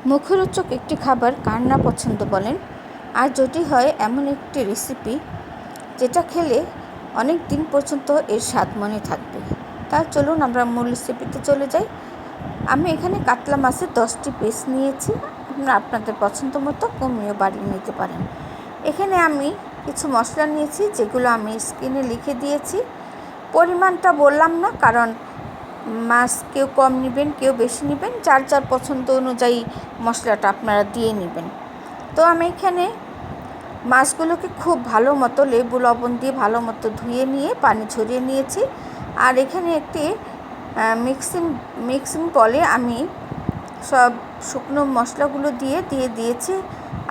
মুখরোচক একটি খাবার কার না পছন্দ বলেন। আর যদি হয় এমন একটি রেসিপি যেটা খেলে অনেক দিন পর্যন্ত এর স্বাদ মনে থাকবে। তাই চলুন আমরা মূল রেসিপিতে চলে যাই। আমি এখানে কাতলা মাছের 10টি পিস নিয়েছি। আপনারা আপনাদের পছন্দ মতো কমিয়ে বাড়িয়ে নিতে পারেন। এখানে আমি কিছু মশলা নিয়েছি যেগুলো আমি স্ক্রিনে লিখে দিয়েছি। পরিমাণটা বললাম না, কারণ মাছ কেউ কম নেবেন, কেউ বেশি নেবেন, যার যার পছন্দ অনুযায়ী মশলাটা আপনারা দিয়ে নেবেন। তো আমি এখানে মাছগুলোকে খুব ভালো মতো লেবু লবণ দিয়ে ভালো মতো ধুয়ে নিয়ে পানি ঝরিয়ে নিয়েছি। আর এখানে একটি মিক্সিং বলে আমি সব শুকনো মশলাগুলো দিয়ে দিয়েছি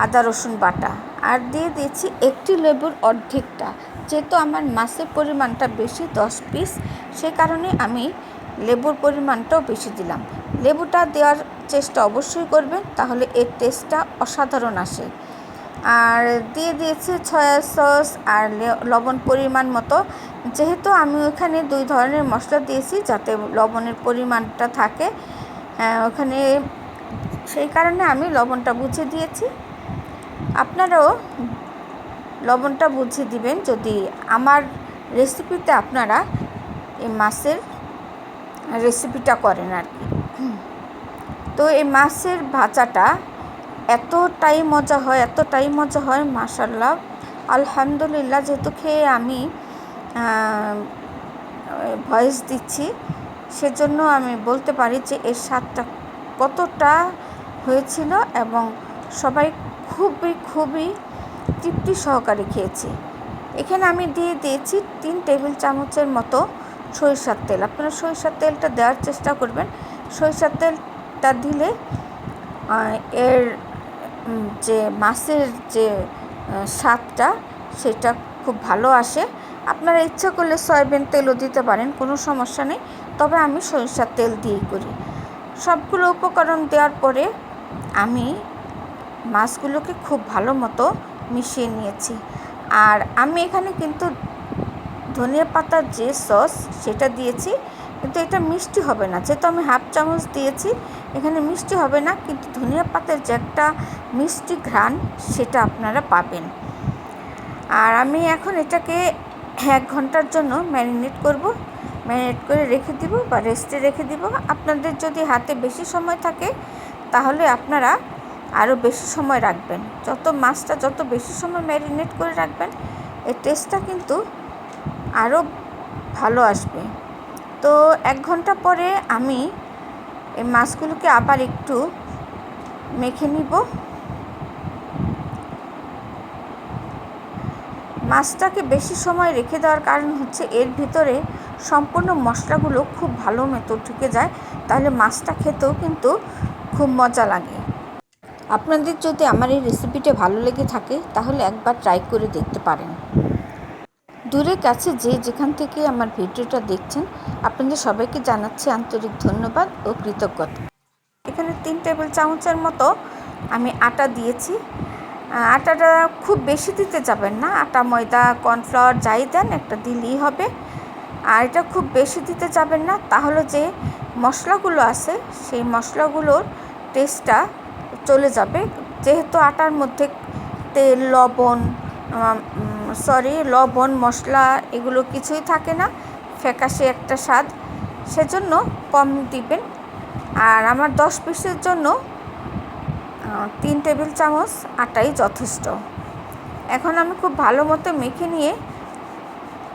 আদা রসুন বাটা, আর দিয়ে দিয়েছি একটি লেবুর অর্ধেকটা। যেহেতু আমার মাছের পরিমাণটা বেশি 10 পিস, সে কারণে আমি লেবুর পরিমাণটাও বেশি দিলাম। লেবুটা দেওয়ার চেষ্টা অবশ্যই করবেন, তাহলে এর টেস্টটা অসাধারণ আসে। আর দিয়ে দিয়েছি সয়া সস আর লবণ পরিমাণ মতো। যেহেতু আমি ওখানে 2 ধরনের মশলা দিয়েছি যাতে লবণের পরিমাণটা থাকে ওখানে, সেই কারণে আমি লবণটা বুঝে দিয়েছি। আপনারাও লবণটা বুঝে দিবেন যদি আমার রেসিপিতে আপনারা এই মাছের রেসিপিটা করেন আর কি। তো এই মাছের ভাজাটা এতটাই মজা হয় মাশাআল্লাহ, আলহামদুলিল্লাহ। যেহেতু খেয়ে আমি ভয়েস দিচ্ছি, সেজন্য আমি বলতে পারি যে এর স্বাদটা কতটা হয়েছিল, এবং সবাই খুবই তৃপ্তি সহকারে খেয়েছি। এখানে আমি দিয়ে দিয়েছি 3 টেবিল চামচের মতো সরিষার তেল। আপনারা সরিষার তেলটা দেওয়ার চেষ্টা করবেন। সরিষার তেলটা দিলে এর যে মাছের যে স্বাদটা সেটা খুব ভালো আসে। আপনারা ইচ্ছা করলে সয়াবিন তেলও দিতে পারেন, কোনো সমস্যা নেই, তবে আমি সরিষার তেল দিয়েই করি। সবগুলো উপকরণ দেওয়ার পরে আমি মাছগুলোকে খুব ভালো মতো মিশিয়ে নিয়েছি। আর আমি এখানে কিন্তু ধনিয়া পাতার যে সস সেটা দিয়েছি, কিন্তু এটা মিষ্টি হবে না। যেহেতু আমি হাফ চামচ দিয়েছি, এখানে মিষ্টি হবে না, কিন্তু ধনিয়া পাতার যে একটা মিষ্টি ঘ্রাণ সেটা আপনারা পাবেন। আর আমি এখন এটাকে 1 ঘন্টার জন্য ম্যারিনেট করে রেখে দিব বা রেস্টে রেখে দিব। আপনাদের যদি হাতে বেশি সময় থাকে তাহলে আপনারা আরও বেশি সময় রাখবেন। মাছটা যত বেশি সময় ম্যারিনেট করে রাখবেন, এর টেস্টটা কিন্তু আরও ভালো আসবে। তো 1 ঘন্টা পরে আমি এই মাছগুলোকে আবার একটু মেখে নিব। মাছটাকে বেশি সময় রেখে দেওয়ার কারণ হচ্ছে এর ভিতরে সম্পূর্ণ মশলাগুলো খুব ভালো মতো ঢুকে যায়, তাহলে মাছটা খেতেও কিন্তু খুব মজা লাগে। আপনাদের যদি আমার এই রেসিপিটা ভালো লেগে থাকে তাহলে একবার ট্রাই করে দেখতে পারেন। দূরে কাছে যেখান থেকে আমার ভিডিওটা দেখছেন, আপনাদের সবাইকে জানাচ্ছি আন্তরিক ধন্যবাদ ও কৃতজ্ঞতা। এখানে 3 টেবিল চামচের মতো আমি আটা দিয়েছি। আটাটা খুব বেশি দিতে যাবেন না, আটা ময়দা কর্নফ্লাওয়ার যাই দেন একটা দিলেই হবে। আর এটা খুব বেশি দিতে যাবেন না, তাহলে যে মশলাগুলো আছে সেই মশলাগুলোর টেস্টটা চলে যাবে। যেহেতু আটার মধ্যে তেল লবণ মশলা এগুলো কিছুই থাকে না, ফ্যাকাশে একটা স্বাদ, সেজন্য কম দিবেন। আর আমার 10 পিসের জন্য 3 টেবিল চামচ আটাই যথেষ্ট। এখন আমি খুব ভালো মতো মেখে নিয়ে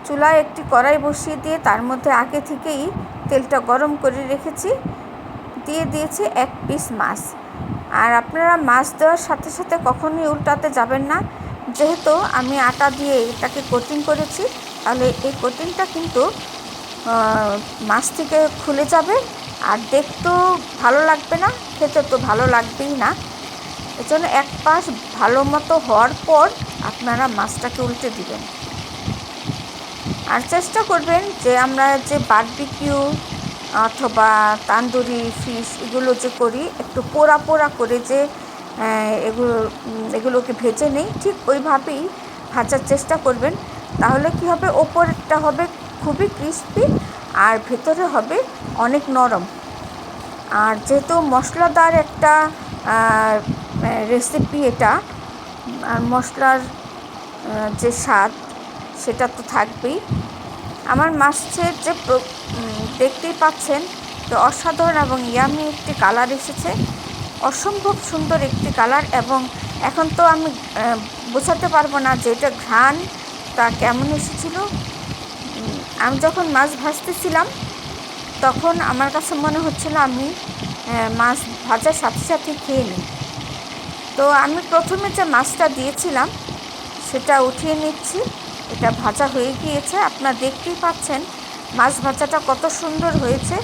চুলায় একটি কড়াই বসিয়ে দিয়ে তার মধ্যে আগে থেকেই তেলটা গরম করে রেখেছি, দিয়ে দিয়েছি 1 পিস মাছ। আর আপনারা মাছ দেওয়ার সাথে সাথে কখনোই উল্টাতে যাবেন না, যেহেতু আমি আটা দিয়ে এটাকে কোটিং করেছি, তাহলে এই কোটিংটা কিন্তু মাছ থেকে খুলে যাবে, আর দেখতেও ভালো লাগবে না, খেতে তো ভালো লাগবেই না। এজন্য এক পাশ ভালো মতো হওয়ার পর আপনারা মাছটাকে উল্টে দিবেন। আর চেষ্টা করবেন যে আমরা যে বারবিকিউ অথবা তান্দুরি ফিশ এগুলো যে করি, একটু পোড়া করে যে এগুলোকে ভেজে নেই, ঠিক ওইভাবেই ভাজার চেষ্টা করবেন। তাহলে কি হবে, ওপরটা হবে খুবই ক্রিস্পি আর ভেতরে হবে অনেক নরম। আর যেহেতু মশলাদার একটা রেসিপি এটা। আর মশলার যে স্বাদ সেটা তো থাকবেই। আমার মাছের যে দেখতেই পাচ্ছেন যে অসাধারণ এবং ইয়ামি একটি কালার এসেছে, অসম্ভব সুন্দর একটি কালার। এবং এখন তো আমি বোঝাতে পারবো না যে এটা ঘ্রাণটা কেমন এসেছিলো। আমি যখন মাছ ভাজতেছিলাম তখন আমার কাছে মনে হচ্ছিল আমি মাছ ভাজার সাথে সাথে খেয়ে নিই। তো আমি প্রথমে যে মাছটা দিয়েছিলাম সেটা উঠিয়ে নিচ্ছি। এটা ভাজা হয়ে গিয়েছে, আপনারা দেখতেই পাচ্ছেন মাছ ভাজাটা কত সুন্দর হয়েছে।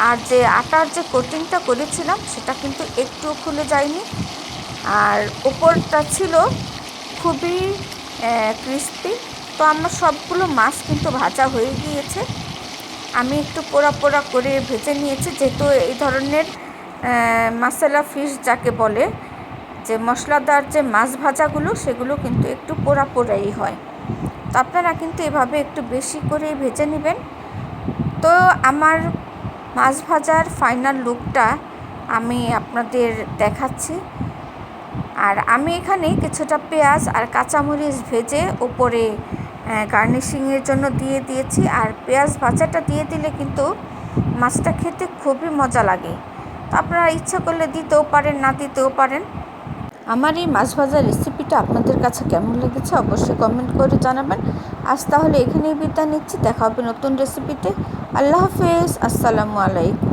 আর যে আটার যে কোটিংটা করেছিলাম সেটা কিন্তু একটুও খুলে যায়নি, আর উপরটা ছিল খুবই ক্রিস্পি। তো আমার সবগুলো মাছ কিন্তু ভাজা হয়ে গিয়েছে। আমি একটু পোড়া পোড়া করে ভেজে নিয়েছি, যেহেতু এই ধরনের মশলা ফিশ যাকে বলে, যে মশলাদার যে মাছ ভাজাগুলো সেগুলো কিন্তু একটু পোড়া পোড়াই হয়। তো আপনারা কিন্তু এভাবে একটু বেশি করে ভেজে নেবেন। তো আমার মাছ ভাজার ফাইনাল লুকটা আমি আপনাদের দেখাচ্ছি। আর আমি এখানে কিছুটা পেঁয়াজ আর কাঁচামরিচ ভেজে ওপরে গার্নিশিংয়ের জন্য দিয়ে দিয়েছি। আর পেঁয়াজ ভাজাটা দিয়ে দিলে কিন্তু মাছটা খেতে খুবই মজা লাগে। তো আপনারা ইচ্ছা করলে দিতেও পারেন, না দিতেও পারেন। আমার এই মাছ ভাজার রেসিপিটা আপনাদের কাছে কেমন লেগেছে অবশ্যই কমেন্ট করে জানাবেন। আজ তাহলে এখানেই বিদায় নিচ্ছি, দেখা হবে নতুন রেসিপিতে। আল্লাহ হাফেজ, আসসালামু আলাইকুম।